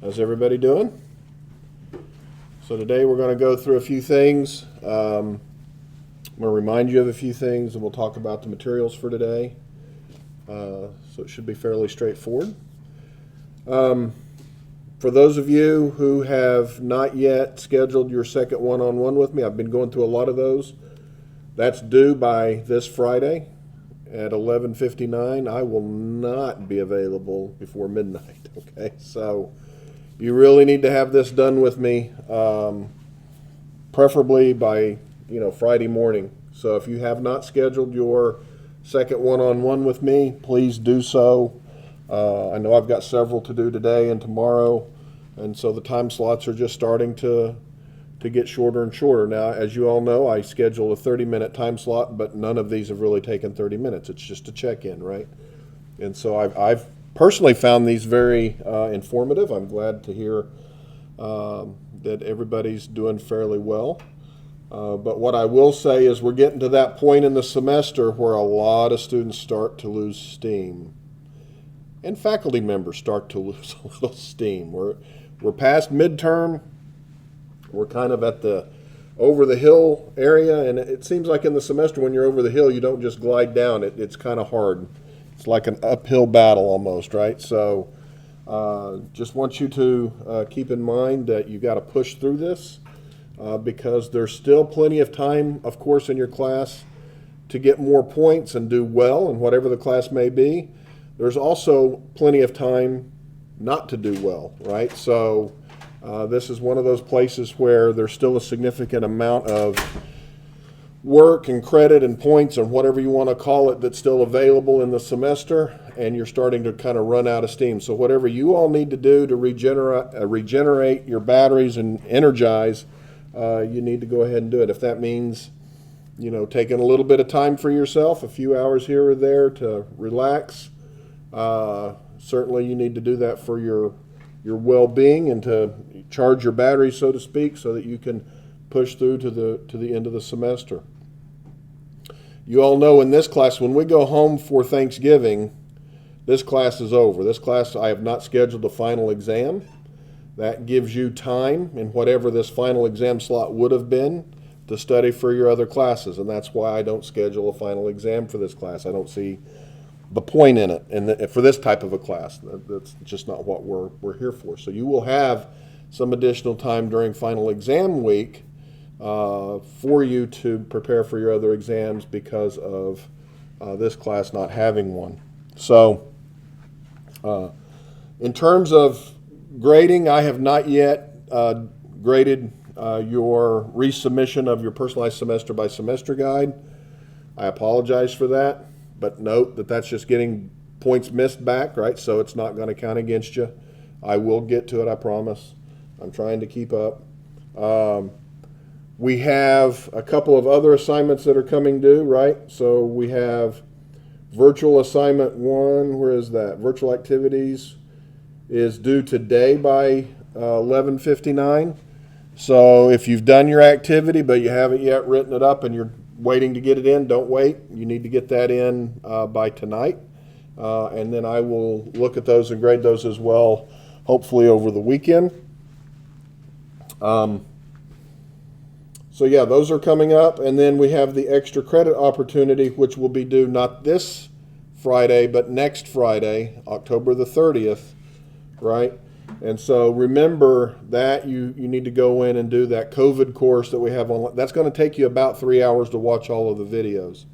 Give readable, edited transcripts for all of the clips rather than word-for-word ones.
How's everybody doing? So today we're going to go through a few things. I'm going to remind you of a few things, and we'll talk about the materials for today. So it should be fairly straightforward. For those of you who have not yet scheduled your second one-on-one with me, I've been going through a lot of those. That's due by this Friday at 11:59. I will not be available before midnight, okay? So you really need to have this done with me, preferably by Friday morning. So if you have not scheduled your second one-on-one with me, please do so. I know I've got several to do today and tomorrow, and so the time slots are just starting to get shorter and shorter. Now, as you all know, I scheduled a 30-minute time slot, but none of these have really taken 30 minutes. It's just a check-in, right? And so I've personally found these very informative. I'm glad to hear that everybody's doing fairly well. But what I will say is we're getting to that point in the semester where a lot of students start to lose steam. And faculty members start to lose a little steam. We're past midterm. We're kind of at the over the hill area, and it seems like in the semester when you're over the hill, you don't just glide down. It's kind of hard. It's like an uphill battle almost, right? So just want you to keep in mind that you got to push through this because there's still plenty of time, of course, in your class to get more points and do well in whatever the class may be. There's also plenty of time not to do well, right? So this is one of those places where there's still a significant amount of work and credit and points and whatever you want to call it that's still available in the semester, and you're starting to kind of run out of steam. So whatever you all need to do to regenerate your batteries and energize, you need to go ahead and do it. If that means taking a little bit of time for yourself, a few hours here or there to relax, certainly you need to do that for your well-being and to charge your batteries, so to speak, so that you can push through to the end of the semester. You all know in this class, when we go home for Thanksgiving, this class is over. This class, I have not scheduled a final exam. That gives you time in whatever this final exam slot would have been to study for your other classes, and that's why I don't schedule a final exam for this class. I don't see the point in it, and for this type of a class, that's just not what we're here for. So you will have some additional time during final exam week for you to prepare for your other exams because of this class not having one. So in terms of grading, I have not yet graded your resubmission of your personalized semester by semester guide. I apologize for that. But note that that's just getting points missed back, right? So it's not going to count against you. I will get to it, I promise. I'm trying to keep up. We have a couple of other assignments that are coming due, right? So we have virtual assignment 1. Where is that? Virtual activities is due today by 11:59. So if you've done your activity but you haven't yet written it up and you're waiting to get it in, don't wait. You need to get that in by tonight. And then I will look at those and grade those as well, hopefully over the weekend. So yeah, those are coming up. And then we have the extra credit opportunity, which will be due not this Friday, but next Friday, October the 30th, right? And so remember that you need to go in and do that COVID course that we have online. That's going to take you about 3 hours to watch all of the videos.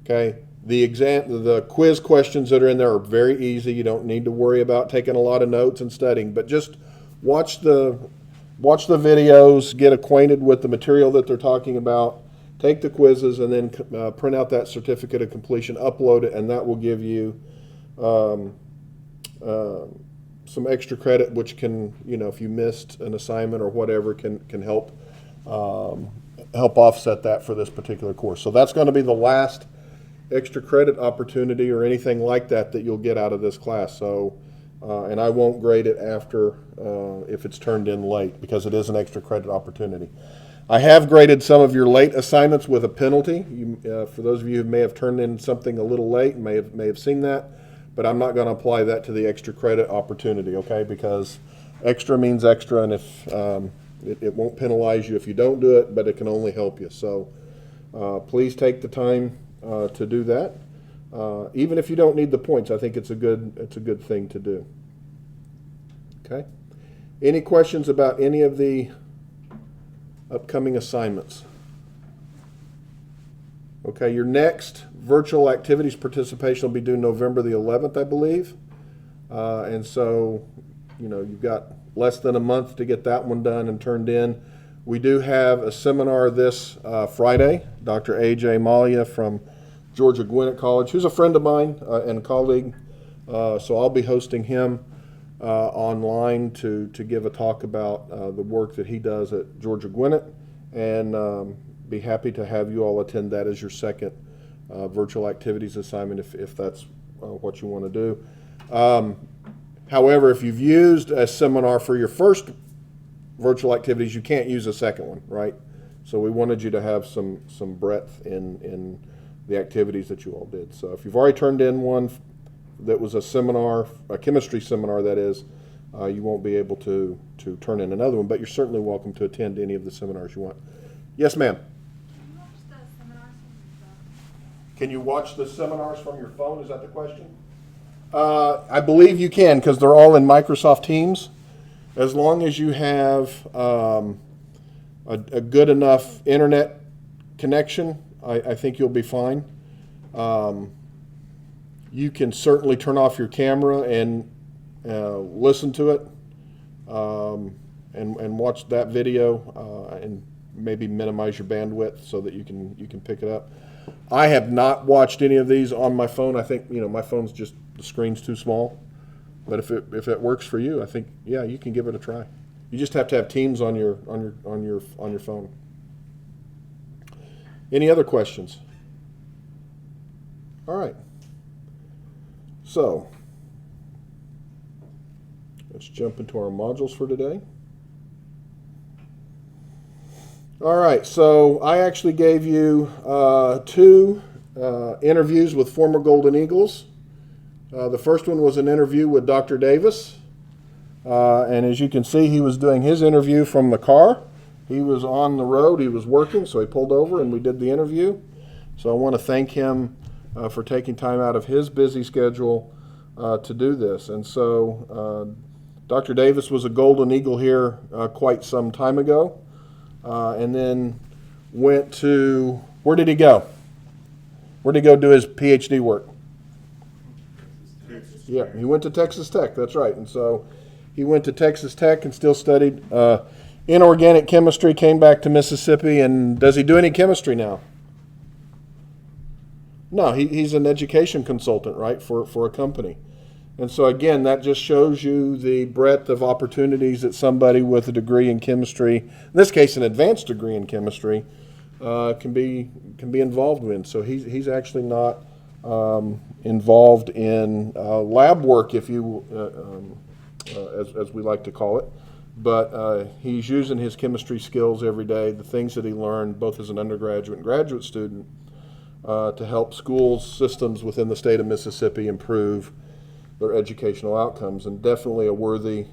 Okay? The quiz questions that are in there are very easy. You don't need to worry about taking a lot of notes and studying, but just watch the videos, get acquainted with the material that they're talking about, take the quizzes, and then print out that certificate of completion, upload it, and that will give you some extra credit, which can, if you missed an assignment or whatever, can help offset that for this particular course. So that's going to be the last extra credit opportunity or anything like that you'll get out of this class. So, and I won't grade it after if it's turned in late, because it is an extra credit opportunity. I have graded some of your late assignments with a penalty. For those of you who may have turned in something a little late, may have seen that. But I'm not going to apply that to the extra credit opportunity, okay? Because extra means extra, and if it won't penalize you if you don't do it, but it can only help you. So please take the time to do that. Even if you don't need the points, I think it's a good thing to do. Okay. Any questions about any of the upcoming assignments? Okay, your next virtual activities participation will be due November the 11th, I believe. And so, you've got less than a month to get that one done and turned in. We do have a seminar this Friday. Dr. A.J. Malia from Georgia Gwinnett College, who's a friend of mine and colleague. So I'll be hosting him online to give a talk about the work that he does at Georgia Gwinnett, and be happy to have you all attend that as your second virtual activities assignment if that's what you want to do. However, if you've used a seminar for your first virtual activities, you can't use a second one, right? So we wanted you to have some breadth in the activities that you all did. So if you've already turned in one that was a seminar, a chemistry seminar that is, you won't be able to turn in another one, but you're certainly welcome to attend any of the seminars you want. Yes, ma'am? Can you watch the seminars from your phone? Is that the question? I believe you can, because they're all in Microsoft Teams. As long as you have a good enough internet connection, I think you'll be fine. You can certainly turn off your camera and listen to it and watch that video and maybe minimize your bandwidth so that you can pick it up. I have not watched any of these on my phone. I think my phone's just, the screen's too small. But if it works for you, I think you can give it a try. You just have to have Teams on your phone. Any other questions? All right. So let's jump into our modules for today. All right, so I actually gave you two interviews with former Golden Eagles. The first one was an interview with Dr. Davis, and as you can see, he was doing his interview from the car. He was on the road, he was working, so he pulled over and we did the interview. So I want to thank him for taking time out of his busy schedule to do this. And so Dr. Davis was a Golden Eagle here quite some time ago. And then went to, where did he go? Where did he go do his PhD work? Yeah, he went to Texas Tech, that's right. And so he went to Texas Tech and still studied inorganic chemistry, came back to Mississippi, and does he do any chemistry now? No, he's an education consultant, right, for a company. And so again, that just shows you the breadth of opportunities that somebody with a degree in chemistry, in this case an advanced degree in chemistry, can be involved in. So he's actually not involved in lab work, if you as we like to call it, but he's using his chemistry skills every day, the things that he learned both as an undergraduate and graduate student, to help schools, systems within the state of Mississippi improve their educational outcomes, and definitely a worthy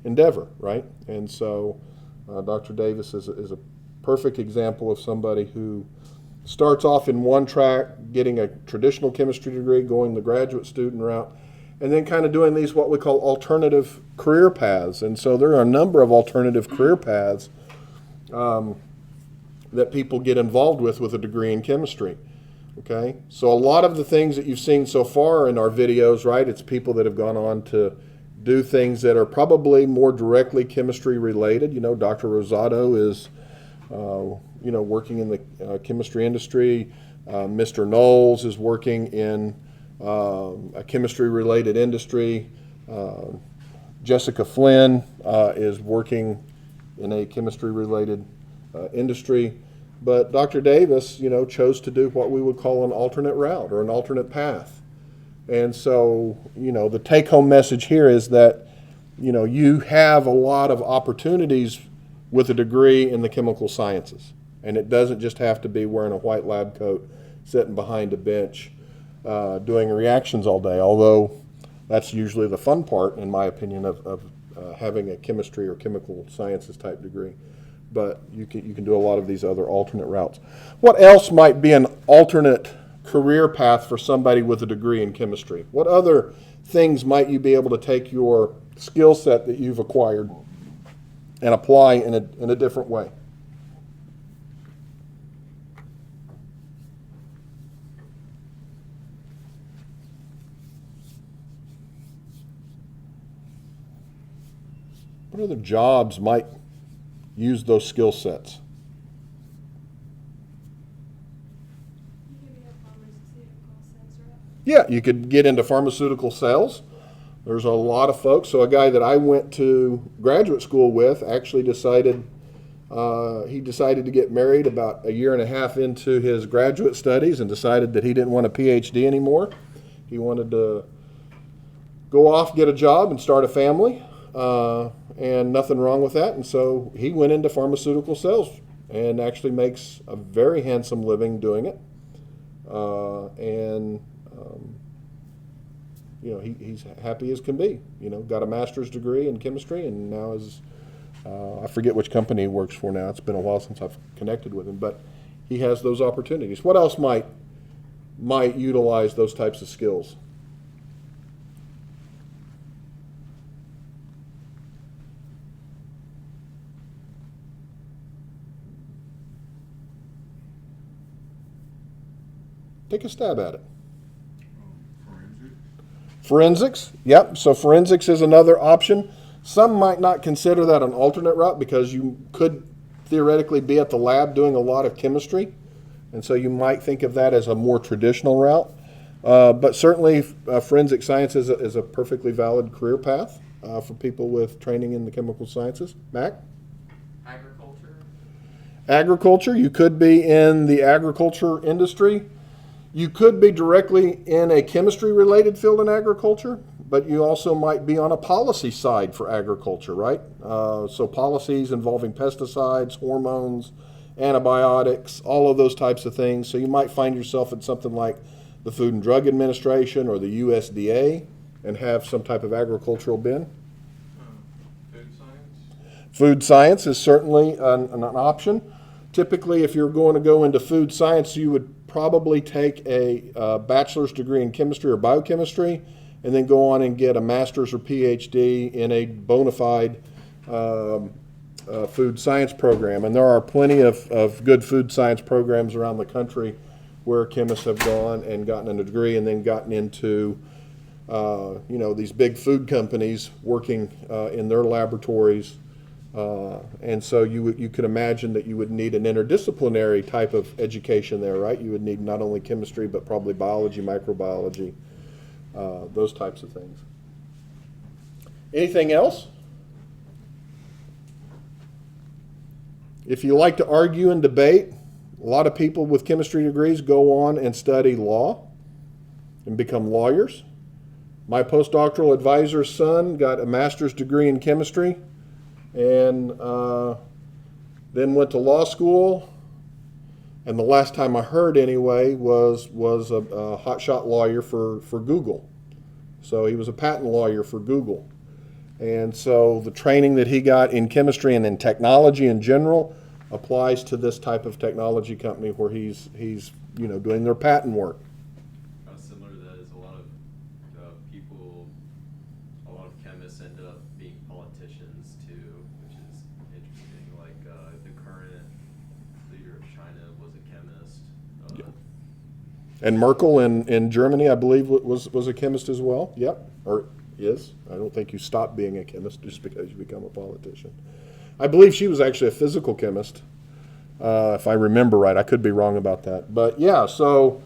endeavor, right? And so Dr. Davis is a perfect example of somebody who starts off in one track, getting a traditional chemistry degree, going the graduate student route, and then kind of doing these what we call alternative career paths. And so there are a number of alternative career paths that people get involved with a degree in chemistry. Okay, so a lot of the things that you've seen so far in our videos, right, it's people that have gone on to do things that are probably more directly chemistry related. Dr. Rosado is, working in the chemistry industry. Mr. Knowles is working in a chemistry related industry. Jessica Flynn is working in a chemistry related industry. But Dr. Davis, chose to do what we would call an alternate route or an alternate path. And so, the take-home message here is that, you have a lot of opportunities with a degree in the chemical sciences. And it doesn't just have to be wearing a white lab coat, sitting behind a bench, doing reactions all day, although that's usually the fun part, in my opinion, of having a chemistry or chemical sciences type degree. But you can do a lot of these other alternate routes. What else might be an alternate career path for somebody with a degree in chemistry? What other things might you be able to take your skill set that you've acquired and apply in a different way? What other jobs might use those skill sets? Yeah, you could get into pharmaceutical sales. There's a lot of folks. So a guy that I went to graduate school with actually decided to get married about a year and a half into his graduate studies and decided that he didn't want a PhD anymore. He wanted to go off, get a job, and start a family. And nothing wrong with that. And so he went into pharmaceutical sales and actually makes a very handsome living doing it. He's happy as can be. Got a master's degree in chemistry and now is, I forget which company he works for now. It's been a while since I've connected with him, but he has those opportunities. What else might utilize those types of skills? Take a stab at it. Forensics, yep. So forensics is another option. Some might not consider that an alternate route because you could theoretically be at the lab doing a lot of chemistry. And so you might think of that as a more traditional route. But certainly forensic science is a perfectly valid career path for people with training in the chemical sciences. Mac? Agriculture, you could be in the agriculture industry. You could be directly in a chemistry-related field in agriculture, but you also might be on a policy side for agriculture, right? So policies involving pesticides, hormones, antibiotics, all of those types of things. So you might find yourself at something like the Food and Drug Administration or the USDA and have some type of agricultural bent. Food science? Food science is certainly an option. Typically, if you're going to go into food science, you would probably take a bachelor's degree in chemistry or biochemistry and then go on and get a master's or PhD in a bona fide food science program. And there are plenty of good food science programs around the country where chemists have gone and gotten a degree and then gotten into these big food companies working in their laboratories. And so you could imagine that you would need an interdisciplinary type of education there, right? You would need not only chemistry, but probably biology, microbiology, those types of things. Anything else? If you like to argue and debate, a lot of people with chemistry degrees go on and study law and become lawyers. My postdoctoral advisor's son got a master's degree in chemistry and then went to law school, and the last time I heard anyway was a hotshot lawyer for Google. So he was a patent lawyer for Google. And so the training that he got in chemistry and in technology in general applies to this type of technology company where he's doing their patent work. Similar to that is a lot of people, a lot of chemists end up being politicians too, which is interesting. Like the current leader of China was a chemist. Yeah. And Merkel in Germany, I believe, was a chemist as well. Yep, or is. I don't think you stop being a chemist just because you become a politician. I believe she was actually a physical chemist, if I remember right. I could be wrong about that. But yeah, so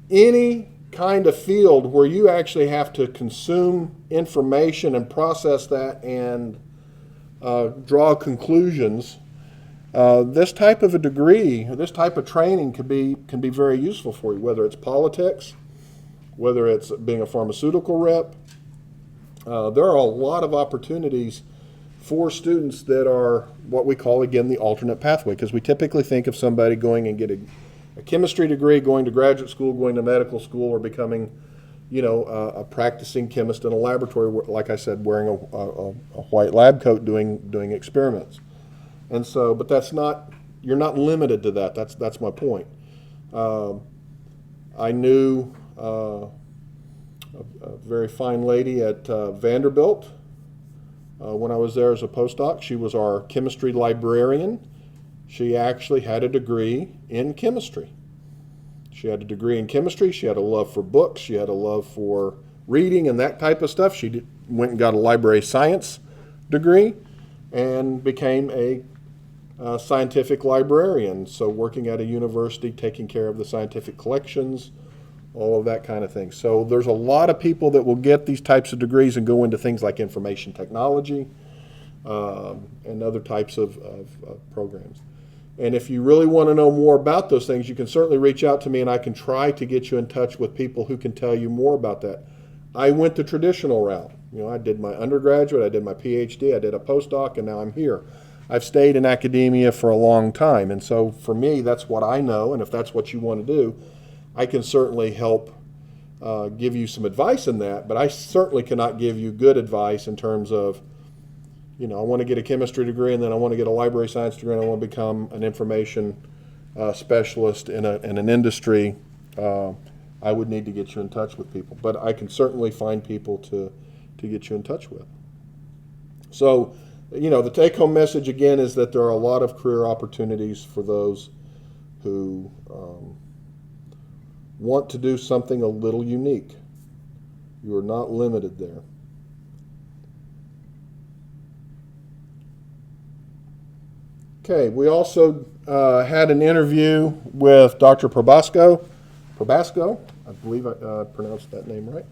any kind of field where you actually have to consume information and process that and draw conclusions, this type of a degree, this type of training can be very useful for you, whether it's politics, whether it's being a pharmaceutical rep. There are a lot of opportunities for students that are what we call, again, the alternate pathway, because we typically think of somebody going and getting a chemistry degree, going to graduate school, going to medical school, or becoming a practicing chemist in a laboratory, like I said, wearing a white lab coat doing experiments. And so, but you're not limited to that. That's my point. I knew a very fine lady at Vanderbilt when I was there as a postdoc. She was our chemistry librarian. She actually had a degree in chemistry. She had a degree in chemistry. She had a love for books. She had a love for reading and that type of stuff. She went and got a library science degree and became a scientific librarian. So working at a university, taking care of the scientific collections, all of that kind of thing. So there's a lot of people that will get these types of degrees and go into things like information technology and other types of programs. And if you really want to know more about those things, you can certainly reach out to me and I can try to get you in touch with people who can tell you more about that. I went the traditional route. I did my undergraduate, I did my PhD, I did a postdoc, and now I'm here. I've stayed in academia for a long time, and so for me, that's what I know, and if that's what you want to do, I can certainly help give you some advice in that, but I certainly cannot give you good advice in terms of, I want to get a chemistry degree and then I want to get a library science degree and I want to become an information specialist in an industry. I would need to get you in touch with people, but I can certainly find people to get you in touch with. So, the take-home message again is that there are a lot of career opportunities for those who want to do something a little unique. You are not limited there. Okay, we also had an interview with Dr. Probasco, I believe I pronounced that name right.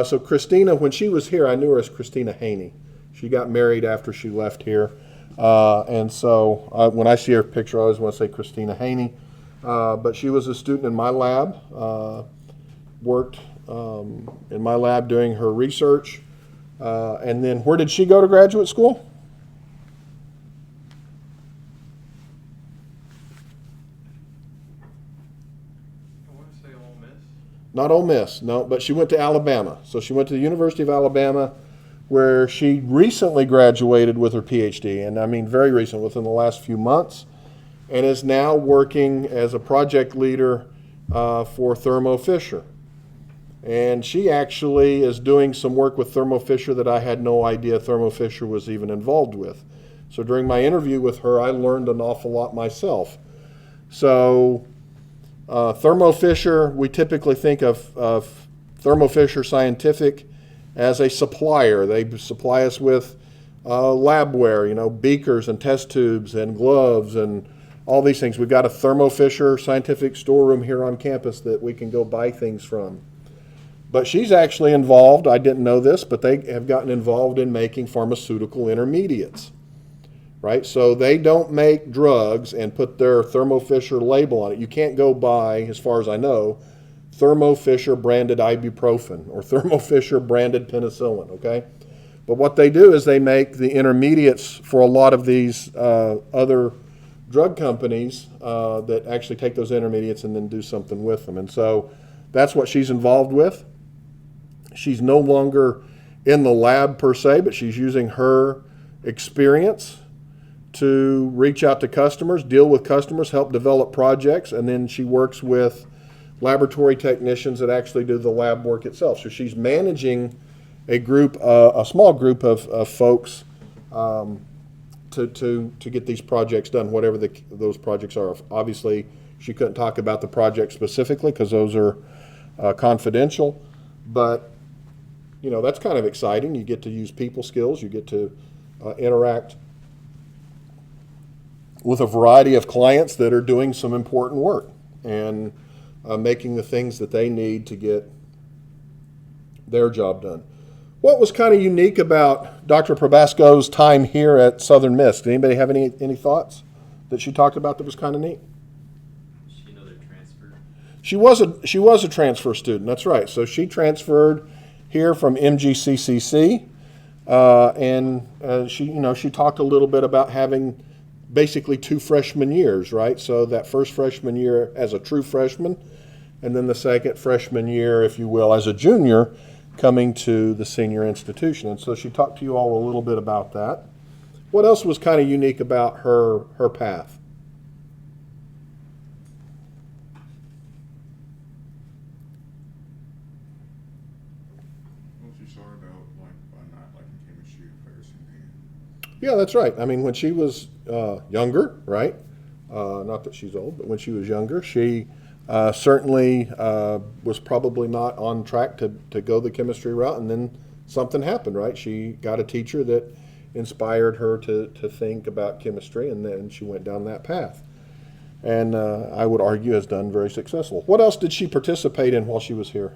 So Christina, when she was here, I knew her as Christina Haney. She got married after she left here. And so when I see her picture, I always want to say Christina Haney. But she was a student in my lab, worked in my lab doing her research. And then where did she go to graduate school? Not Ole Miss, no, but she went to Alabama. So she went to the University of Alabama, where she recently graduated with her PhD, and I mean very recent, within the last few months, and is now working as a project leader for Thermo Fisher. And she actually is doing some work with Thermo Fisher that I had no idea Thermo Fisher was even involved with. So during my interview with her, I learned an awful lot myself. So Thermo Fisher, we typically think of Thermo Fisher Scientific as a supplier. They supply us with labware, beakers and test tubes and gloves and all these things. We've got a Thermo Fisher Scientific storeroom here on campus that we can go buy things from. But she's actually involved, I didn't know this, but they have gotten involved in making pharmaceutical intermediates. Right? So they don't make drugs and put their Thermo Fisher label on it. You can't go buy, as far as I know, Thermo Fisher branded ibuprofen or Thermo Fisher branded penicillin, okay? But what they do is they make the intermediates for a lot of these other drug companies that actually take those intermediates and then do something with them. And so that's what she's involved with. She's no longer in the lab per se, but she's using her experience to reach out to customers, deal with customers, help develop projects, and then she works with laboratory technicians that actually do the lab work itself. So she's managing a small group of folks to get these projects done, whatever those projects are. Obviously, she couldn't talk about the project specifically because those are confidential, but that's kind of exciting. You get to use people skills, you get to interact with a variety of clients that are doing some important work and making the things that they need to get their job done. What was kind of unique about Dr. Probasco's time here at Southern Miss? Did anybody have any thoughts that she talked about that was kind of neat? She another transfer? She was a transfer student, that's right. So she transferred here from MGCCC, and she talked a little bit about having basically 2 freshman years, right? So that first freshman year as a true freshman, and then the second freshman year, if you will, as a junior, coming to the senior institution. And so she talked to you all a little bit about that. What else was kind of unique about her path? Well, she started out like by not liking chemistry at first, and then Yeah, that's right. I mean, when she was younger, right? Not that she's old, but when she was younger, she certainly was probably not on track to go the chemistry route, and then something happened, right? She got a teacher that inspired her to think about chemistry, and then she went down that path. And I would argue has done very successful. What else did she participate in while she was here?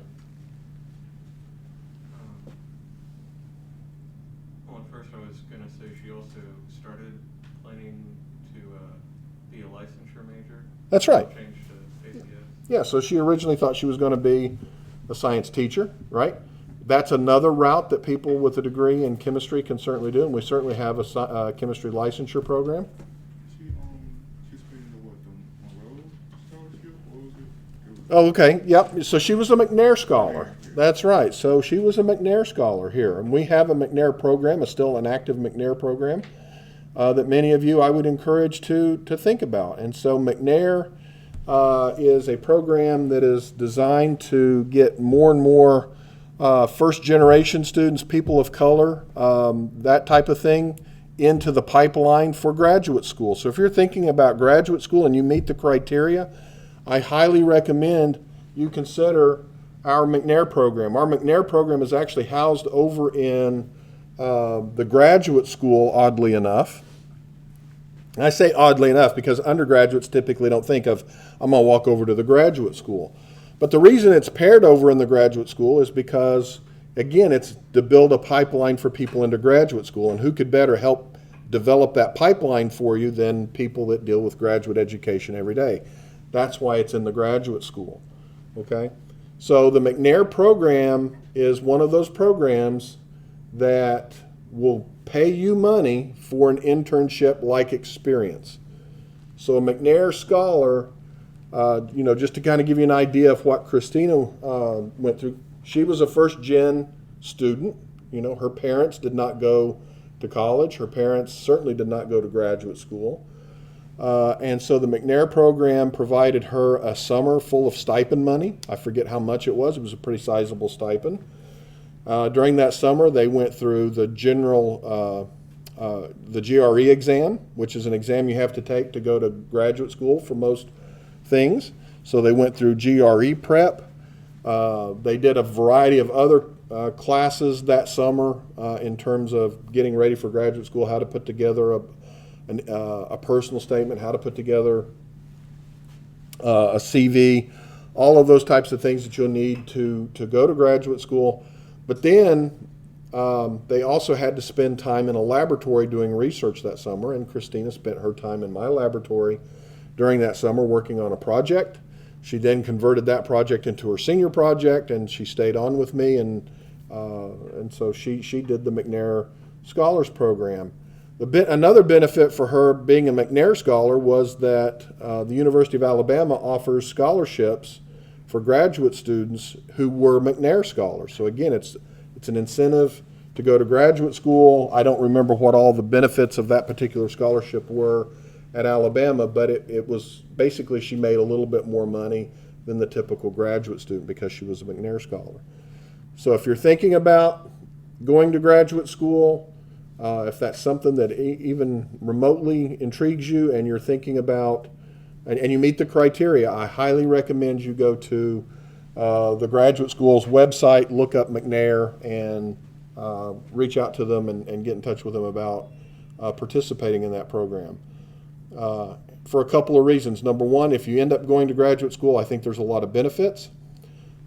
Well, at first I was going to say she also started planning to be a licensure major. That's right. Changed to ACS. Yeah, so she originally thought she was going to be a science teacher, right? That's another route that people with a degree in chemistry can certainly do, and we certainly have a chemistry licensure program. she participated in the Monroe scholarship. What was it? Oh, okay, yep. So she was a McNair Scholar. That's right. So she was a McNair Scholar here, and we have a McNair program, still an active McNair program that many of you I would encourage to think about. And so McNair is a program that is designed to get more and more first generation students, people of color, that type of thing, into the pipeline for graduate school. So if you're thinking about graduate school and you meet the criteria, I highly recommend you consider our McNair program. Our McNair program is actually housed over in the graduate school, oddly enough. And I say oddly enough because undergraduates typically don't think of, I'm going to walk over to the graduate school. But the reason it's paired over in the graduate school is because, again, it's to build a pipeline for people into graduate school. And who could better help develop that pipeline for you than people that deal with graduate education every day? That's why it's in the graduate school, okay? So the McNair program is one of those programs that will pay you money for an internship-like experience. So a McNair Scholar, just to kind of give you an idea of what Christina went through, she was a first-gen student. Her parents did not go to college. Her parents certainly did not go to graduate school. And so the McNair program provided her a summer full of stipend money. I forget how much it was. It was a pretty sizable stipend. During that summer, they went through the the GRE exam, which is an exam you have to take to go to graduate school for most things. So they went through GRE prep. They did a variety of other classes that summer in terms of getting ready for graduate school, how to put together a personal statement, how to put together a CV, all of those types of things that you'll need to go to graduate school. But then they also had to spend time in a laboratory doing research that summer, and Christina spent her time in my laboratory during that summer working on a project. She then converted that project into her senior project, and she stayed on with me, and so she did the McNair Scholars Program. Another benefit for her being a McNair Scholar was that the University of Alabama offers scholarships for graduate students who were McNair Scholars. So again, it's an incentive to go to graduate school. I don't remember what all the benefits of that particular scholarship were at Alabama, but it was basically she made a little bit more money than the typical graduate student because she was a McNair Scholar. So if you're thinking about going to graduate school, if that's something that even remotely intrigues you and you're thinking about, and you meet the criteria, I highly recommend you go to the graduate school's website, look up McNair, and reach out to them and get in touch with them about participating in that program. For a couple of reasons. Number one, if you end up going to graduate school, I think there's a lot of benefits.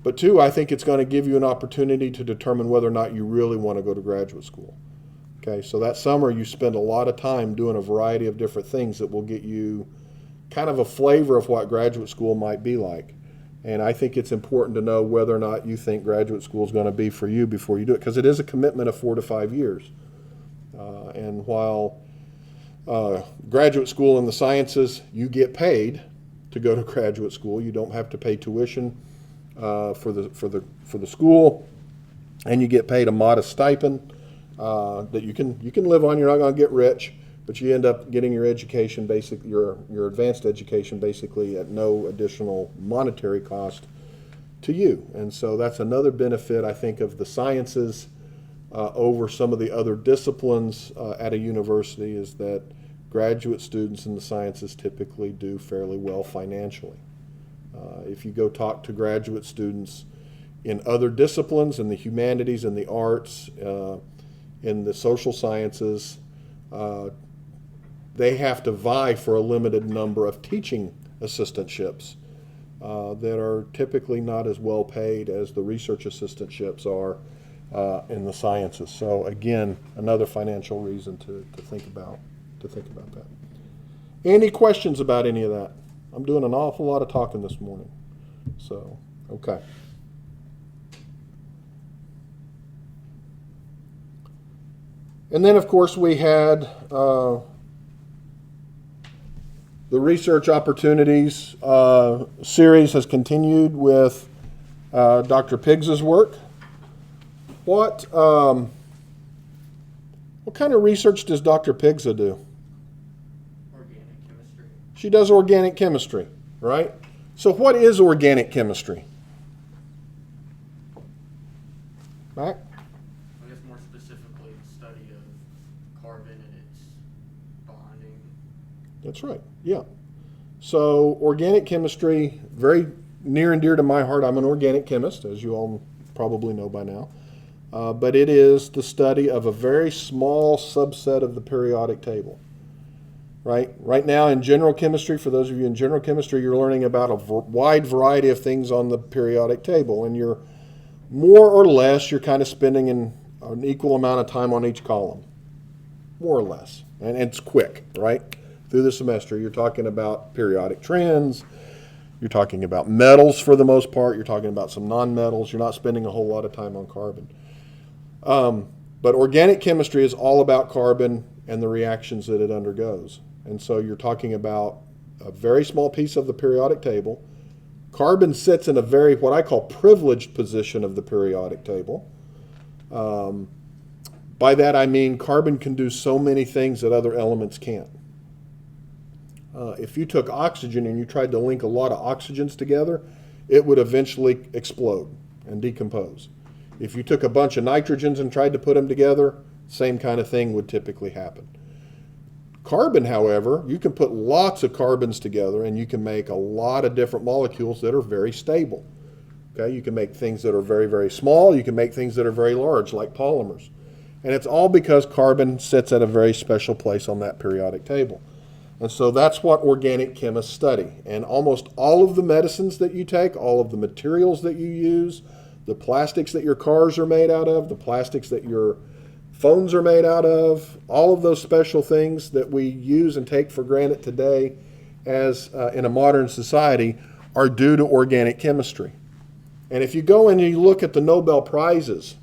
But two, I think it's going to give you an opportunity to determine whether or not you really want to go to graduate school. Okay, so that summer you spend a lot of time doing a variety of different things that will get you kind of a flavor of what graduate school might be like. And I think it's important to know whether or not you think graduate school is going to be for you before you do it, because it is a commitment of 4 to 5 years. And while graduate school in the sciences, you get paid to go to graduate school. You don't have to pay tuition for the school, and you get paid a modest stipend that you can live on. You're not going to get rich, but you end up getting your education, your advanced education, basically at no additional monetary cost to you. And so that's another benefit, I think, of the sciences over some of the other disciplines at a university, is that graduate students in the sciences typically do fairly well financially. If you go talk to graduate students in other disciplines, in the humanities, in the arts, in the social sciences, they have to vie for a limited number of teaching assistantships that are typically not as well paid as the research assistantships are in the sciences. So again, another financial reason to think about that. Any questions about any of that? I'm doing an awful lot of talking this morning. So, okay. And then, of course, we had the research opportunities series has continued with Dr. Piggs's work. What kind of research does Dr. Piggs do? Organic chemistry. She does organic chemistry, right? So what is organic chemistry? Mac? I guess more specifically the study of carbon and its bonding. That's right, yeah. So organic chemistry, very near and dear to my heart. I'm an organic chemist, as you all probably know by now. But it is the study of a very small subset of the periodic table. Right now in general chemistry, for those of you in general chemistry, you're learning about a wide variety of things on the periodic table, and you're more or less, you're kind of spending an equal amount of time on each column, more or less, and it's quick, right? Through the semester, you're talking about periodic trends, you're talking about metals for the most part, you're talking about some non-metals, you're not spending a whole lot of time on carbon. But organic chemistry is all about carbon and the reactions that it undergoes. And so you're talking about a very small piece of the periodic table. Carbon sits in a very, what I call, privileged position of the periodic table. By that I mean carbon can do so many things that other elements can't. If you took oxygen and you tried to link a lot of oxygens together, it would eventually explode and decompose. If you took a bunch of nitrogens and tried to put them together, same kind of thing would typically happen. Carbon, however, you can put lots of carbons together and you can make a lot of different molecules that are very stable. Okay, you can make things that are very, very small. You can make things that are very large, like polymers. And it's all because carbon sits at a very special place on that periodic table. And so that's what organic chemists study. And almost all of the medicines that you take, all of the materials that you use, the plastics that your cars are made out of, the plastics that your phones are made out of, all of those special things that we use and take for granted today as in a modern society are due to organic chemistry. And if you go and you look at the Nobel Prizes,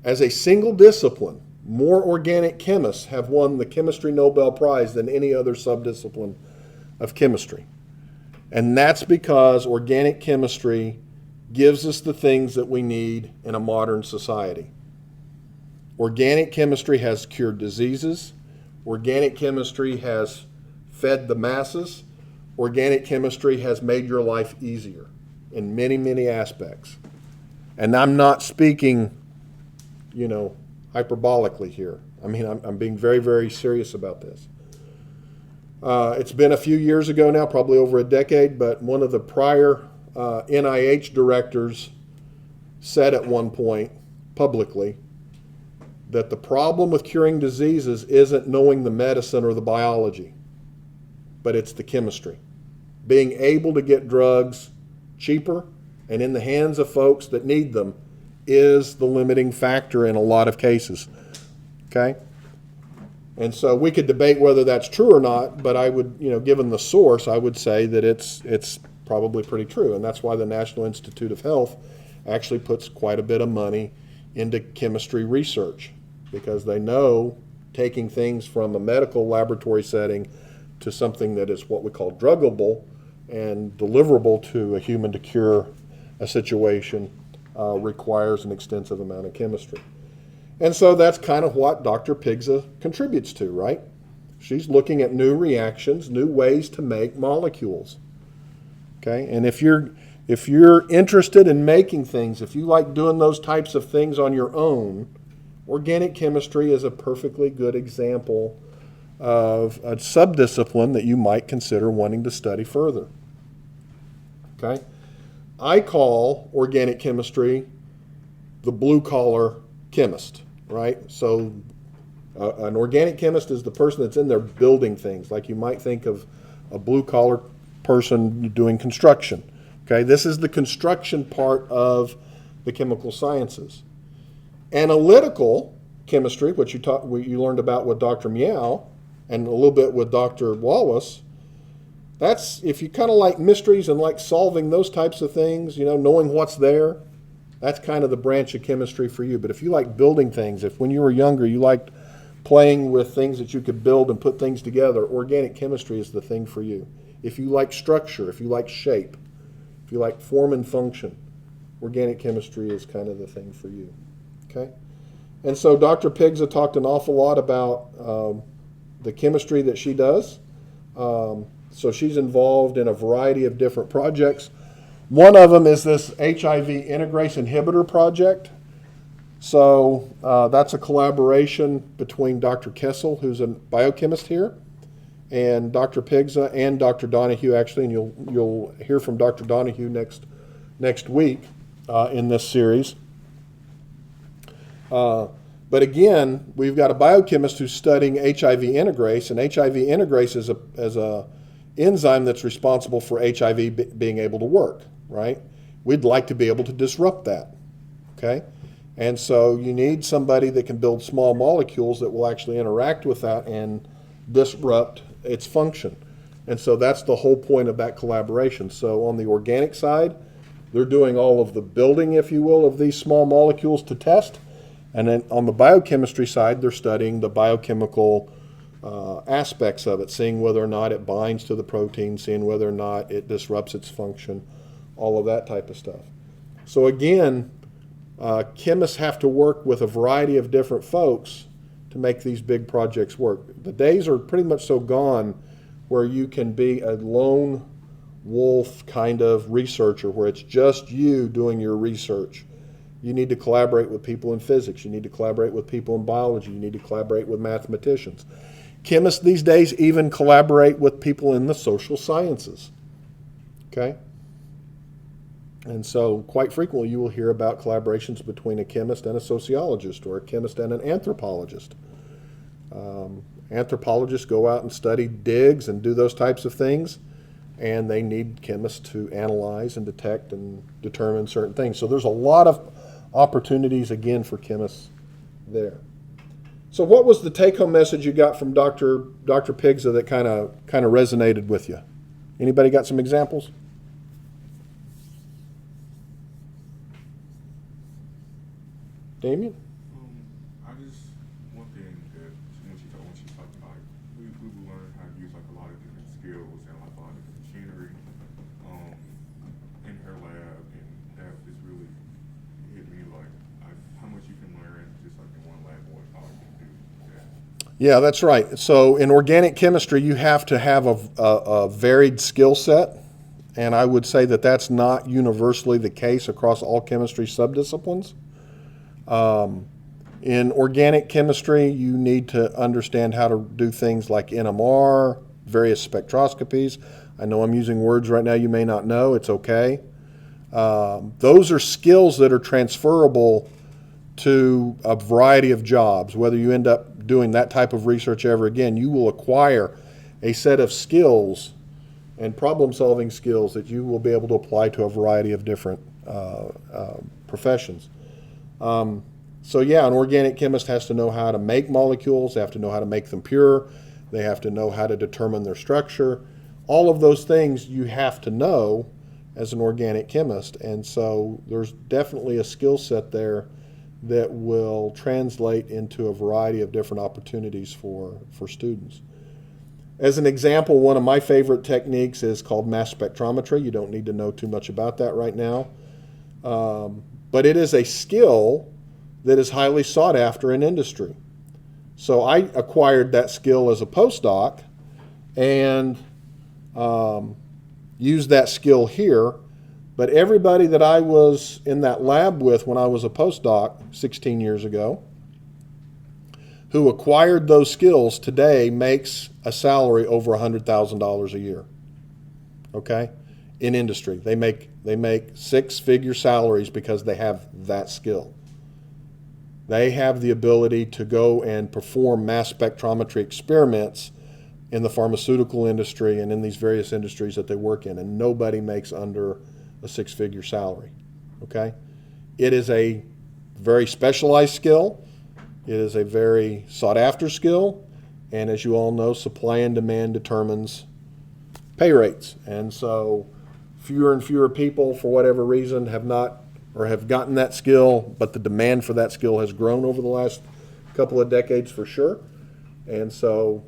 as a single discipline, more organic chemists have won the Chemistry Nobel Prize than any other subdiscipline of chemistry. And that's because organic chemistry gives us the things that we need in a modern society. Organic chemistry has cured diseases. Organic chemistry has fed the masses. Organic chemistry has made your life easier in many, many aspects. And I'm not speaking, hyperbolically here. I mean, I'm being very, very serious about this. It's been a few years ago now, probably over a decade, but one of the prior NIH directors said at one point publicly that the problem with curing diseases isn't knowing the medicine or the biology, but it's the chemistry. Being able to get drugs cheaper and in the hands of folks that need them is the limiting factor in a lot of cases. Okay? And so we could debate whether that's true or not, but I would, given the source, I would say that it's probably pretty true. And that's why the National Institute of Health actually puts quite a bit of money into chemistry research, because they know taking things from a medical laboratory setting to something that is what we call druggable and deliverable to a human to cure a situation requires an extensive amount of chemistry. And so that's kind of what Dr. Pigza contributes to, right? She's looking at new reactions, new ways to make molecules. Okay, and if you're interested in making things, if you like doing those types of things on your own, organic chemistry is a perfectly good example of a subdiscipline that you might consider wanting to study further. Okay, I call organic chemistry the blue-collar chemist, right? So an organic chemist is the person that's in there building things, like you might think of a blue-collar person doing construction. Okay, this is the construction part of the chemical sciences. Analytical chemistry, which you learned about with Dr. Meow and a little bit with Dr. Wallace, that's if you kind of like mysteries and like solving those types of things, knowing what's there, that's kind of the branch of chemistry for you. But if you like building things, if when you were younger you liked playing with things that you could build and put things together, organic chemistry is the thing for you. If you like structure, if you like shape, if you like form and function, organic chemistry is kind of the thing for you. Okay? And so Dr. Pigza talked an awful lot about the chemistry that she does. So she's involved in a variety of different projects. One of them is this HIV integrase inhibitor project. So that's a collaboration between Dr. Kessel, who's a biochemist here, and Dr. Pigza and Dr. Donahue, actually, and you'll hear from Dr. Donahue next week in this series. But again, we've got a biochemist who's studying HIV integrase, and HIV integrase is a enzyme that's responsible for HIV being able to work, right? We'd like to be able to disrupt that, okay? And so you need somebody that can build small molecules that will actually interact with that and disrupt its function. And so that's the whole point of that collaboration. So on the organic side, they're doing all of the building, if you will, of these small molecules to test. And then on the biochemistry side, they're studying the biochemical aspects of it, seeing whether or not it binds to the protein, seeing whether or not it disrupts its function, all of that type of stuff. So again, chemists have to work with a variety of different folks to make these big projects work. The days are pretty much so gone where you can be a lone wolf kind of researcher where it's just you doing your research. You need to collaborate with people in physics. You need to collaborate with people in biology. You need to collaborate with mathematicians. Chemists these days even collaborate with people in the social sciences. Okay? And so quite frequently you will hear about collaborations between a chemist and a sociologist or a chemist and an anthropologist. Anthropologists go out and study digs and do those types of things, and they need chemists to analyze and detect and determine certain things. So there's a lot of opportunities, again, for chemists there. So what was the take-home message you got from Dr. Pigza that kind of resonated with you? Anybody got some examples? Damien? I just, one thing that when she talked about, we learned how to use like a lot of different skills and like a lot of different machinery in her lab, and that just really hit me like how much you can learn just like in one lab or what all you can do. Yeah, that's right. So in organic chemistry, you have to have a varied skill set, and I would say that that's not universally the case across all chemistry subdisciplines. In organic chemistry, you need to understand how to do things like NMR, various spectroscopies. I know I'm using words right now you may not know. It's okay. Those are skills that are transferable to a variety of jobs. Whether you end up doing that type of research ever again, you will acquire a set of skills and problem-solving skills that you will be able to apply to a variety of different professions. So yeah, an organic chemist has to know how to make molecules, they have to know how to make them pure, they have to know how to determine their structure. All of those things you have to know as an organic chemist, and so there's definitely a skill set there that will translate into a variety of different opportunities for students. As an example, one of my favorite techniques is called mass spectrometry. You don't need to know too much about that right now. But it is a skill that is highly sought after in industry. So I acquired that skill as a postdoc and used that skill here. But everybody that I was in that lab with when I was a postdoc 16 years ago, who acquired those skills today makes a salary over $100,000 a year. Okay? In industry. They make six-figure salaries because they have that skill. They have the ability to go and perform mass spectrometry experiments in the pharmaceutical industry and in these various industries that they work in, and nobody makes under a six-figure salary. Okay? It is a very specialized skill. It is a very sought-after skill, and as you all know, supply and demand determines pay rates. And so fewer and fewer people, for whatever reason, have not or have gotten that skill, but the demand for that skill has grown over the last couple of decades for sure. And so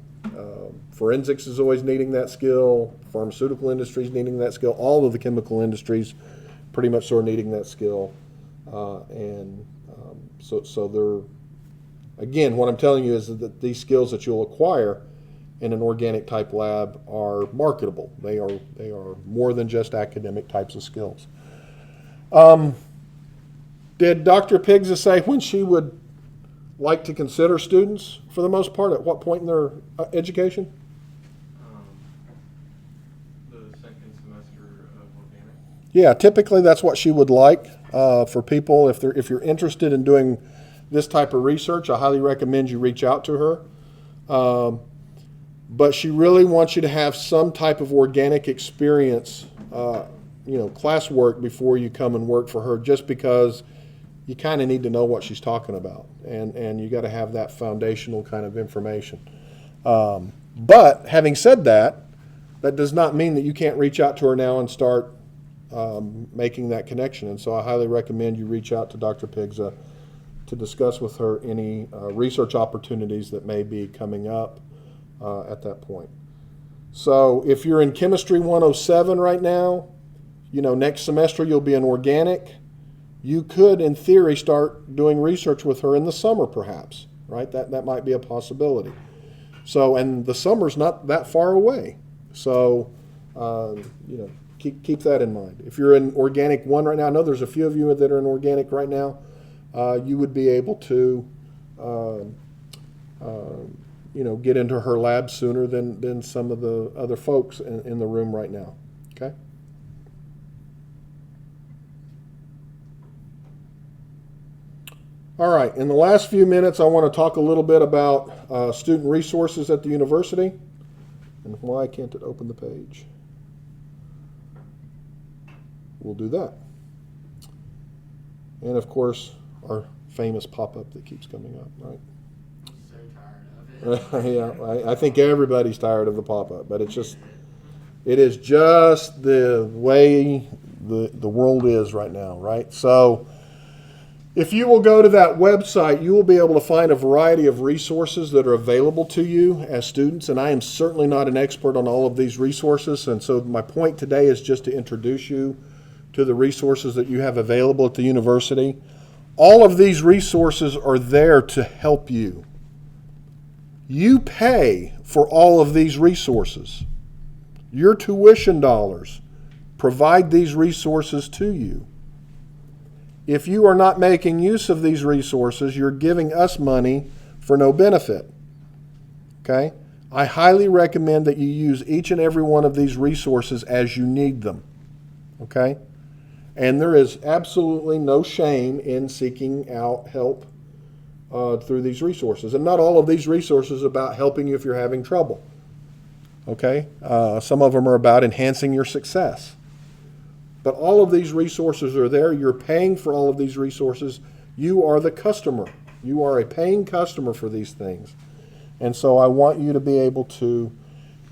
forensics is always needing that skill, pharmaceutical industry is needing that skill, all of the chemical industries pretty much are needing that skill. So they're, again, what I'm telling you is that these skills that you'll acquire in an organic type lab are marketable. They are more than just academic types of skills. Did Dr. Pigza say when she would like to consider students for the most part? At what point in their education? The second semester of organic. Yeah, typically that's what she would like for people. If you're interested in doing this type of research, I highly recommend you reach out to her. But she really wants you to have some type of organic experience, classwork before you come and work for her, just because you kind of need to know what she's talking about, and you got to have that foundational kind of information. But having said that, that does not mean that you can't reach out to her now and start making that connection. And so I highly recommend you reach out to Dr. Pigza to discuss with her any research opportunities that may be coming up at that point. So if you're in Chemistry 107 right now, next semester you'll be in organic. You could, in theory, start doing research with her in the summer, perhaps, right? That might be a possibility. So, and the summer's not that far away. So, keep that in mind. If you're in Organic 1 right now, I know there's a few of you that are in Organic right now, you would be able to, get into her lab sooner than some of the other folks in the room right now, okay? All right, in the last few minutes, I want to talk a little bit about student resources at the university. And why can't it open the page? We'll do that. And of course, our famous pop-up that keeps coming up, right? So tired of it. Yeah, I think everybody's tired of the pop-up, but it is just the way the world is right now, right? So if you will go to that website, you will be able to find a variety of resources that are available to you as students, and I am certainly not an expert on all of these resources, and so my point today is just to introduce you to the resources that you have available at the university. All of these resources are there to help you. You pay for all of these resources. Your tuition dollars provide these resources to you. If you are not making use of these resources, you're giving us money for no benefit. Okay? I highly recommend that you use each and every one of these resources as you need them. Okay? And there is absolutely no shame in seeking out help through these resources. And not all of these resources are about helping you if you're having trouble. Okay? Some of them are about enhancing your success. But all of these resources are there. You're paying for all of these resources. You are the customer. You are a paying customer for these things. And so I want you to be able to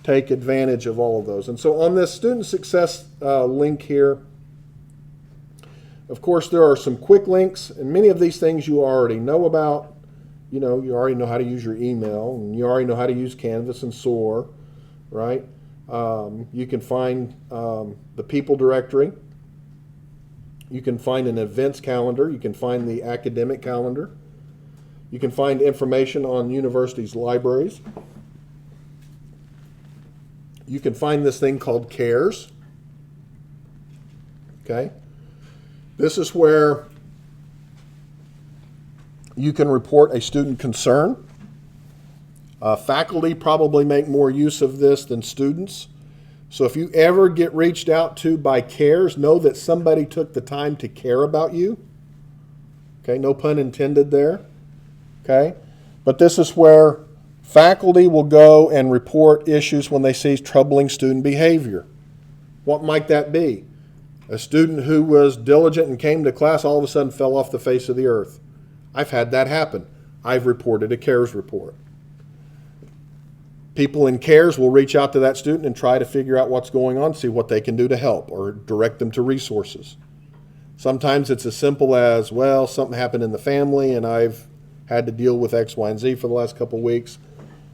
take advantage of all of those. And so on this student success link here, of course, there are some quick links, and many of these things you already know about. You already know how to use your email, and you already know how to use Canvas and SOAR. right? You can find the people directory. You can find an events calendar. You can find the academic calendar. You can find information on universities' libraries. You can find this thing called CARES. Okay? This is where you can report a student concern. Faculty probably make more use of this than students. So if you ever get reached out to by CARES, know that somebody took the time to care about you. Okay, no pun intended there. Okay, but this is where faculty will go and report issues when they see troubling student behavior. What might that be? A student who was diligent and came to class all of a sudden fell off the face of the earth. I've had that happen. I've reported a CARES report. People in CARES will reach out to that student and try to figure out what's going on, see what they can do to help, or direct them to resources. Sometimes it's as simple as, well, something happened in the family and I've had to deal with X, Y, and Z for the last couple of weeks,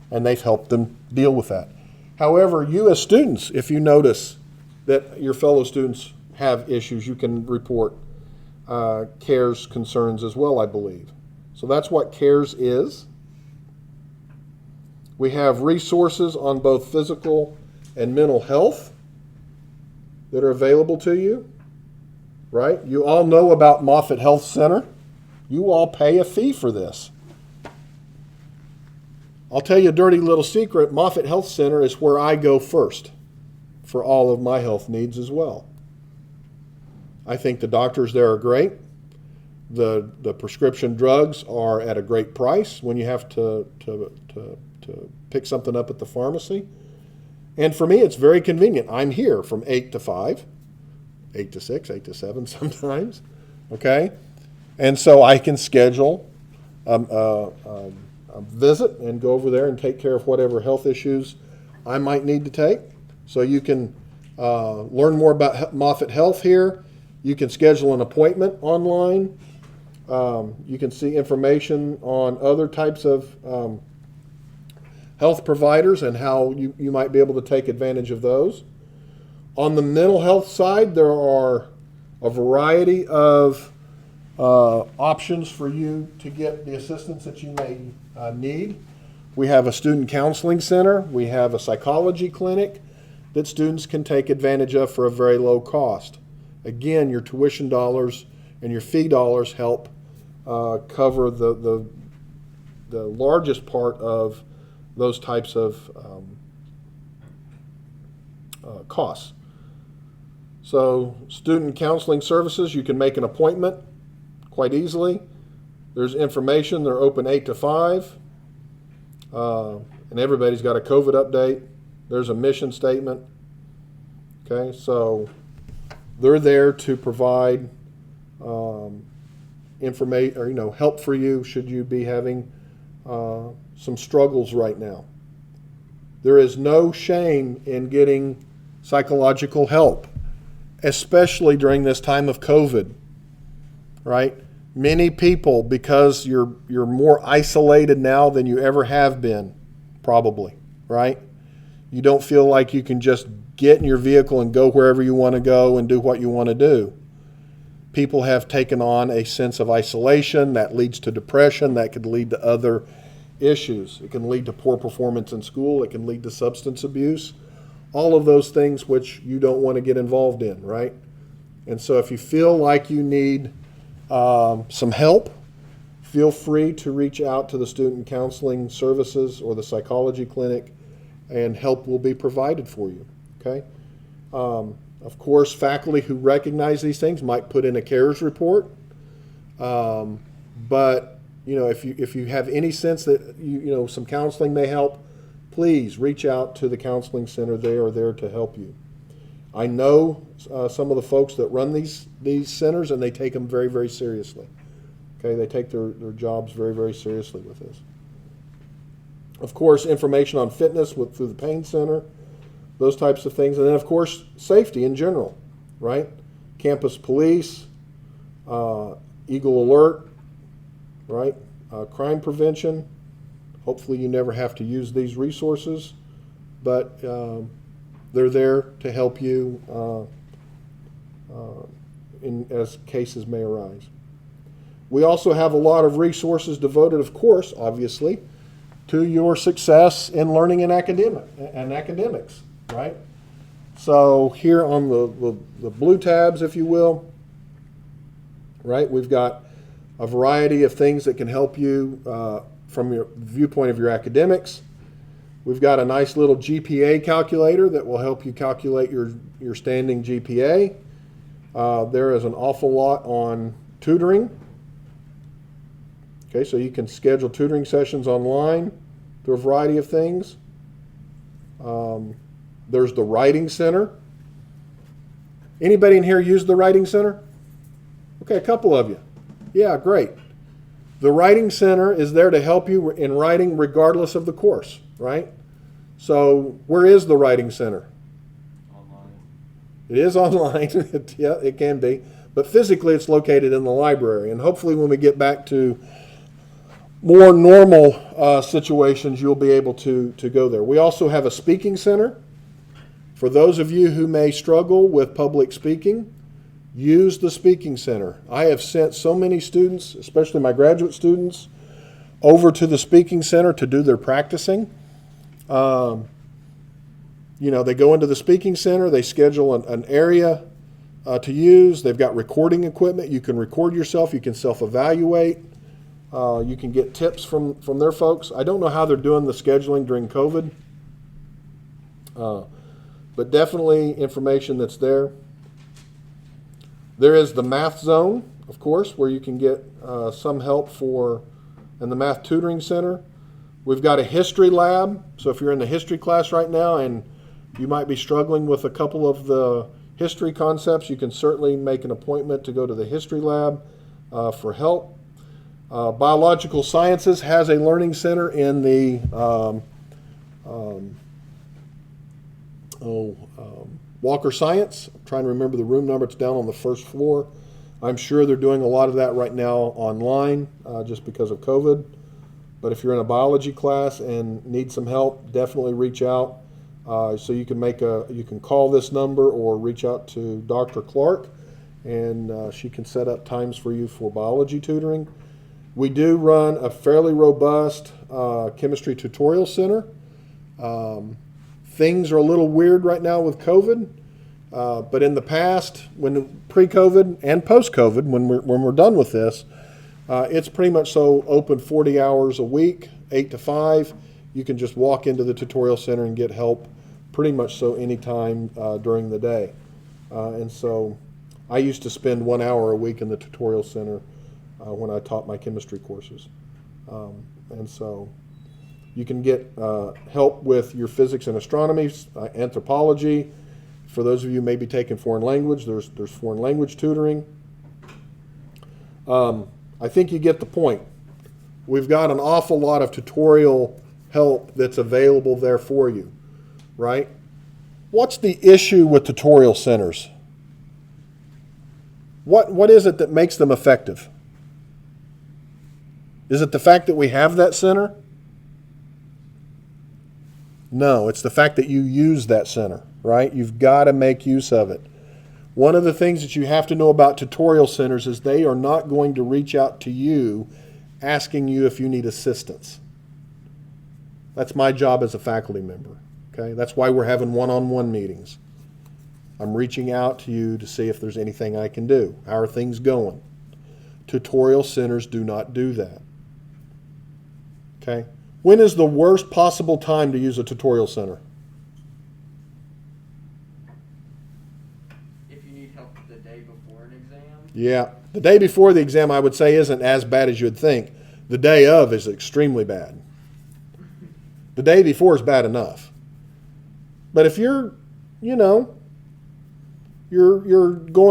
and they've helped them deal with that. However, you as students, if you notice that your fellow students have issues, you can report CARES concerns as well, I believe. So that's what CARES is. We have resources on both physical and mental health that are available to you, right? You all know about Moffitt Health Center. You all pay a fee for this. I'll tell you a dirty little secret. Moffitt Health Center is where I go first for all of my health needs as well. I think the doctors there are great. The prescription drugs are at a great price when you have to pick something up at the pharmacy. And for me, it's very convenient. I'm here from 8 to 5, 8 to 6, 8 to 7 sometimes, okay? And so I can schedule a visit and go over there and take care of whatever health issues I might need to take. So you can learn more about Moffitt Health here. You can schedule an appointment online. You can see information on other types of health providers and how you might be able to take advantage of those. On the mental health side, there are a variety of options for you to get the assistance that you may need. We have a student counseling center. We have a psychology clinic that students can take advantage of for a very low cost. Again, your tuition dollars and your fee dollars help cover the largest part of those types of costs. So student counseling services, you can make an appointment quite easily. There's information. They're open 8 to 5. And everybody's got a COVID update. There's a mission statement. Okay, so they're there to provide information or help for you should you be having some struggles right now. There is no shame in getting psychological help, especially during this time of COVID, right? Many people, because you're more isolated now than you ever have been, probably, right? You don't feel like you can just get in your vehicle and go wherever you want to go and do what you want to do. People have taken on a sense of isolation that leads to depression, that could lead to other issues. It can lead to poor performance in school. It can lead to substance abuse. All of those things which you don't want to get involved in, right? And so if you feel like you need some help, feel free to reach out to the student counseling services or the psychology clinic, and help will be provided for you, okay? Of course, faculty who recognize these things might put in a CARES report, but if you have any sense that some counseling may help, please reach out to the counseling center. They are there to help you. I know some of the folks that run these centers, and they take them very, very seriously. Okay, they take their jobs very, very seriously with this. Of course, information on fitness through the pain center, those types of things. And then, of course, safety in general, right? Campus police, Eagle Alert, right? Crime prevention. Hopefully you never have to use these resources. but they're there to help you as cases may arise. We also have a lot of resources devoted, of course, obviously, to your success in learning and academics, right? So here on the blue tabs, if you will, right, we've got a variety of things that can help you from your viewpoint of your academics. We've got a nice little GPA calculator that will help you calculate your standing GPA. There is an awful lot on tutoring. Okay, so you can schedule tutoring sessions online through a variety of things. There's the Writing Center. Anybody in here use the Writing Center? Okay, a couple of you. Yeah, great. The Writing Center is there to help you in writing regardless of the course, right? So where is the Writing Center? Online. It is online. Yeah, it can be. But physically it's located in the library. And hopefully when we get back to more normal situations, you'll be able to go there. We also have a speaking center. For those of you who may struggle with public speaking, use the speaking center. I have sent so many students, especially my graduate students, over to the speaking center to do their practicing. They go into the speaking center, they schedule an area to use. They've got recording equipment. You can record yourself. You can self-evaluate. You can get tips from their folks. I don't know how they're doing the scheduling during COVID, but definitely information that's there. There is the Math Zone, of course, where you can get some help in the Math Tutoring Center. We've got a history lab, so if you're in the history class right now and you might be struggling with a couple of the history concepts, you can certainly make an appointment to go to the history lab for help. Biological Sciences has a learning center in the Walker Science. I'm trying to remember the room number. It's down on the first floor. I'm sure they're doing a lot of that right now online just because of COVID. But if you're in a biology class and need some help, definitely reach out. So you can call this number or reach out to Dr. Clark, and she can set up times for you for biology tutoring. We do run a fairly robust chemistry tutorial center. Things are a little weird right now with COVID, but in the past, when pre-COVID and post-COVID, when we're done with this, it's pretty much so open 40 hours a week, 8 to 5. You can just walk into the tutorial center and get help pretty much so anytime during the day. And so I used to spend 1 hour a week in the tutorial center when I taught my chemistry courses. And so you can get help with your physics and astronomy, anthropology. For those of you who may be taking foreign language, there's foreign language tutoring. I think you get the point. We've got an awful lot of tutorial help that's available there for you, right? What's the issue with tutorial centers? What is it that makes them effective? Is it the fact that we have that center? No, it's the fact that you use that center, right? You've got to make use of it. One of the things that you have to know about tutorial centers is they are not going to reach out to you asking you if you need assistance. That's my job as a faculty member, okay? That's why we're having one-on-one meetings. I'm reaching out to you to see if there's anything I can do. How are things going? Tutorial centers do not do that, okay? When is the worst possible time to use a tutorial center? If you need help the day before an exam. Yeah, the day before the exam I would say isn't as bad as you'd think. The day of is extremely bad. The day before is bad enough. But if you're going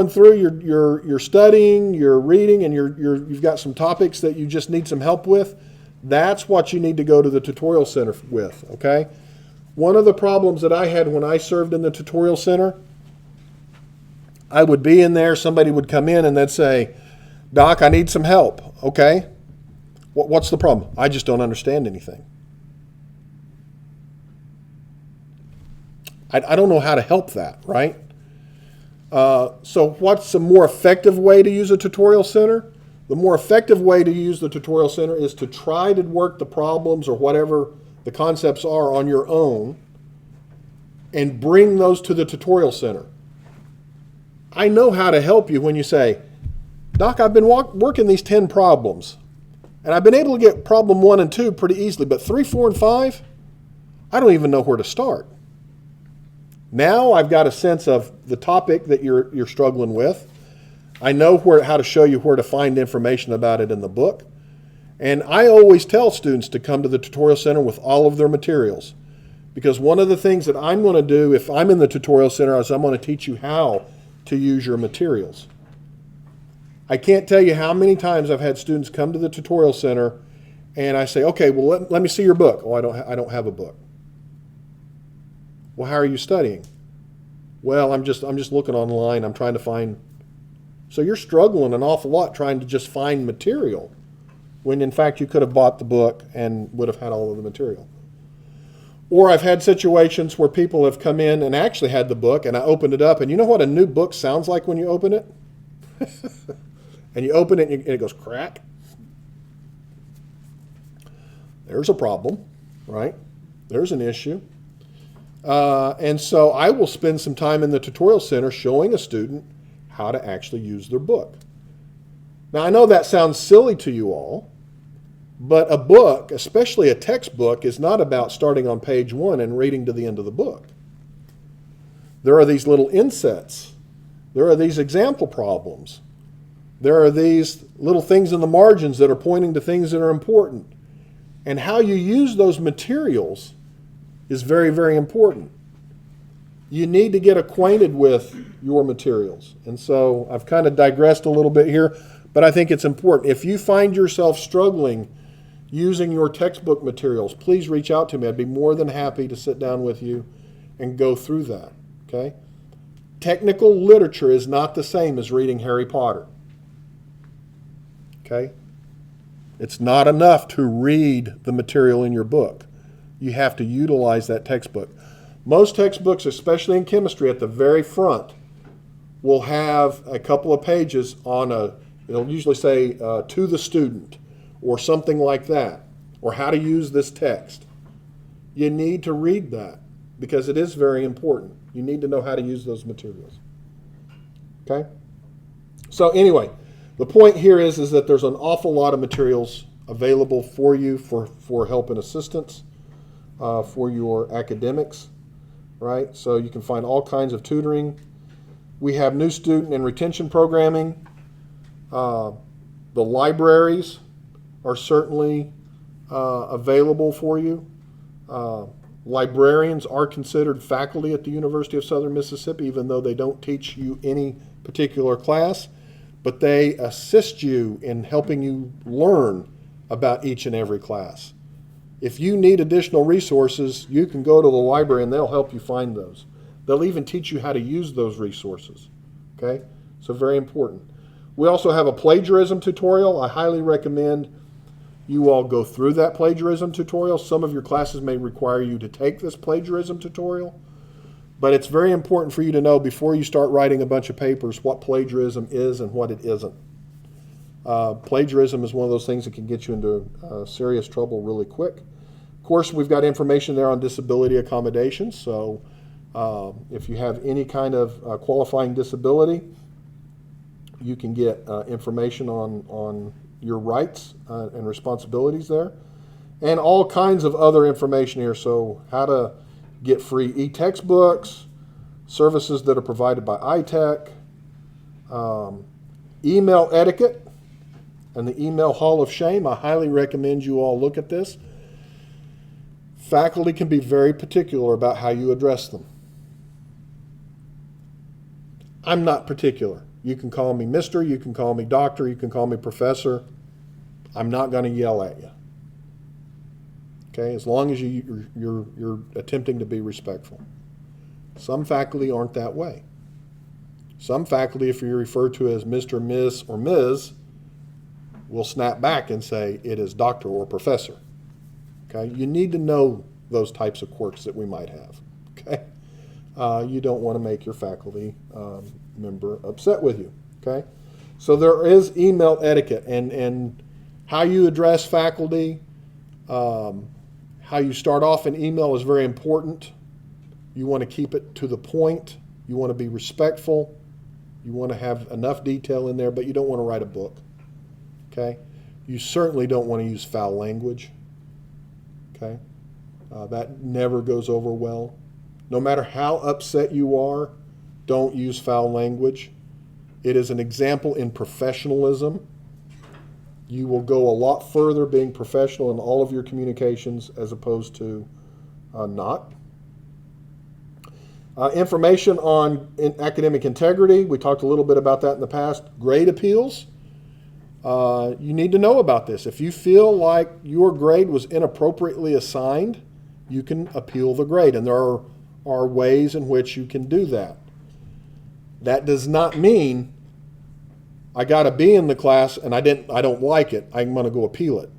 through, you're studying, you're reading, and you've got some topics that you just need some help with, that's what you need to go to the tutorial center with, okay? One of the problems that I had when I served in the tutorial center, I would be in there, somebody would come in and they'd say, "Doc, I need some help." Okay, what's the problem? I just don't understand anything. I don't know how to help that, right? So what's a more effective way to use a tutorial center? The more effective way to use the tutorial center is to try to work the problems or whatever the concepts are on your own and bring those to the tutorial center. I know how to help you when you say, Doc, I've been working these 10 problems, and I've been able to get problem 1 and 2 pretty easily, but 3, 4, and 5, I don't even know where to start. Now I've got a sense of the topic that you're struggling with. I know how to show you where to find information about it in the book. And I always tell students to come to the tutorial center with all of their materials. Because one of the things that I'm going to do if I'm in the tutorial center is I'm going to teach you how to use your materials. I can't tell you how many times I've had students come to the tutorial center and I say, okay, well, let me see your book. Oh, I don't have a book. Well, how are you studying? Well, I'm just looking online. I'm trying to find. So you're struggling an awful lot trying to just find material when in fact you could have bought the book and would have had all of the material. Or I've had situations where people have come in and actually had the book and I opened it up and you know what a new book sounds like when you open it? And you open it and it goes crack. There's a problem, right? There's an issue. And so I will spend some time in the tutorial center showing a student how to actually use their book. Now, I know that sounds silly to you all, but a book, especially a textbook, is not about starting on page 1 and reading to the end of the book. There are these little insets. There are these example problems. There are these little things in the margins that are pointing to things that are important. And how you use those materials is very, very important. You need to get acquainted with your materials. And so I've kind of digressed a little bit here, but I think it's important. If you find yourself struggling using your textbook materials, please reach out to me. I'd be more than happy to sit down with you and go through that, okay? Technical literature is not the same as reading Harry Potter, okay? It's not enough to read the material in your book. You have to utilize that textbook. Most textbooks, especially in chemistry, at the very front, will have a couple of pages on it'll usually say to the student or something like that, or how to use this text. You need to read that because it is very important. You need to know how to use those materials. Okay? So anyway, the point here is that there's an awful lot of materials available for you for help and assistance. For your academics, right? So you can find all kinds of tutoring. We have new student and retention programming. The libraries are certainly available for you. Librarians are considered faculty at the University of Southern Mississippi, even though they don't teach you any particular class, but they assist you in helping you learn about each and every class. If you need additional resources, you can go to the library and they'll help you find those. They'll even teach you how to use those resources. Okay? So very important. We also have a plagiarism tutorial. I highly recommend you all go through that plagiarism tutorial. Some of your classes may require you to take this plagiarism tutorial, but it's very important for you to know before you start writing a bunch of papers what plagiarism is and what it isn't. Plagiarism is one of those things that can get you into serious trouble really quick. Of course, we've got information there on disability accommodations, so if you have any kind of qualifying disability, you can get information on your rights and responsibilities there, and all kinds of other information here. So how to get free e-textbooks, services that are provided by iTech, email etiquette, and the email Hall of Shame. I highly recommend you all look at this. Faculty can be very particular about how you address them. I'm not particular. You can call me Mr., you can call me Doctor, you can call me Professor. I'm not going to yell at you. Okay, as long as you're attempting to be respectful. Some faculty aren't that way. Some faculty, if you're referred to as Mr., Miss, or Ms., will snap back and say it is doctor or professor. Okay, you need to know those types of quirks that we might have. Okay, you don't want to make your faculty member upset with you, okay? So there is email etiquette, and how you address faculty, how you start off an email is very important. You want to keep it to the point. You want to be respectful. You want to have enough detail in there, but you don't want to write a book, okay? You certainly don't want to use foul language, okay? That never goes over well. No matter how upset you are, don't use foul language. It is an example in professionalism. You will go a lot further being professional in all of your communications as opposed to not. Information on academic integrity. We talked a little bit about that in the past. Grade appeals. You need to know about this. If you feel like your grade was inappropriately assigned, you can appeal the grade, and there are ways in which you can do that. That does not mean I got a B in the class and I don't like it, I'm going to go appeal it.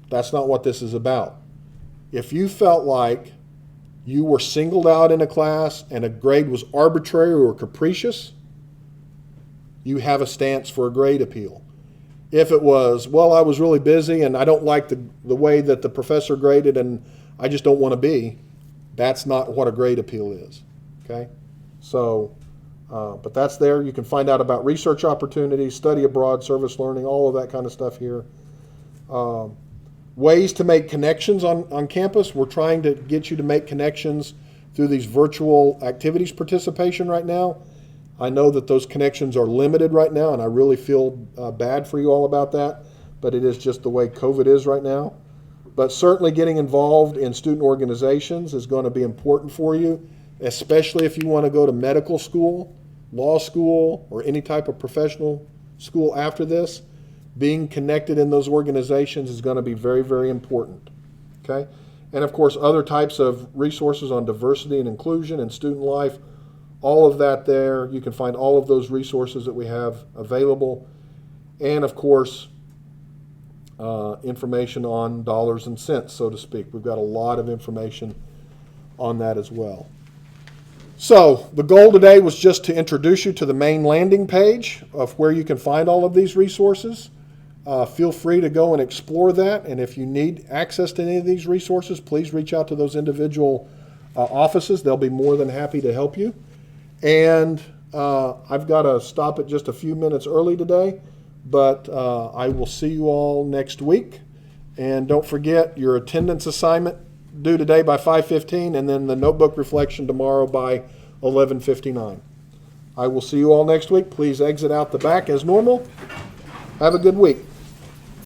That's not what this is about. If you felt like you were singled out in a class and a grade was arbitrary or capricious, you have a stance for a grade appeal. If it was, well, I was really busy and I don't like the way that the professor graded and I just don't want to be, that's not what a grade appeal is, okay? So, but that's there. You can find out about research opportunities, study abroad, service learning, all of that kind of stuff here. Ways to make connections on campus. We're trying to get you to make connections through these virtual activities participation right now. I know that those connections are limited right now, and I really feel bad for you all about that, but it is just the way COVID is right now. But certainly getting involved in student organizations is going to be important for you, especially if you want to go to medical school, law school, or any type of professional school after this. Being connected in those organizations is going to be very, very important, okay? And of course, other types of resources on diversity and inclusion and student life, all of that there. You can find all of those resources that we have available. And of course, information on dollars and cents, so to speak. We've got a lot of information on that as well. So the goal today was just to introduce you to the main landing page of where you can find all of these resources. Feel free to go and explore that, and if you need access to any of these resources, please reach out to those individual offices. They'll be more than happy to help you. And I've got to stop it just a few minutes early today, but I will see you all next week. And don't forget your attendance assignment due today by 5:15, and then the notebook reflection tomorrow by 11:59. I will see you all next week. Please exit out the back as normal. Have a good week.